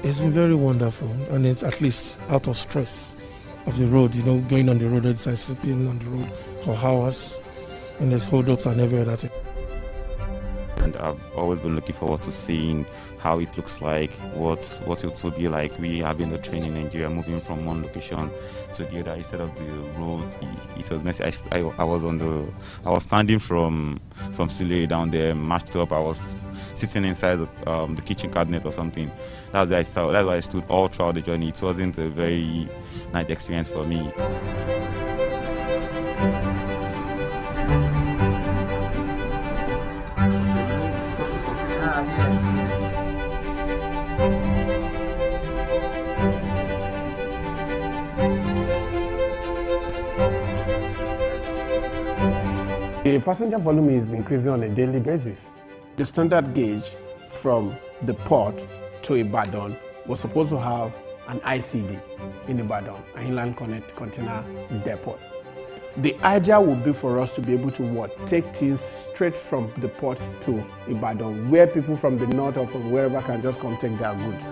It's been very wonderful, and it's at least out of stress of the road, going on the road, it's like sitting on the road for hours, and there's hold-ups and every other thing. And I've always been looking forward to seeing how it looks like, what it will be like. We having the train in Nigeria, moving from one location to the other instead of the road. It was messy. I was standing from Sule down there, matched up. I was sitting inside the kitchen cabinet or something. That's why I stood all throughout the journey. It wasn't a very nice experience for me. The passenger volume is increasing on a daily basis. The standard gauge from the port to Ibadan was supposed to have an ICD in Ibadan, an Inland Container Depot. The idea would be for us to be able to take things straight from the port to Ibadan, where people from the north or from wherever can just come take their goods.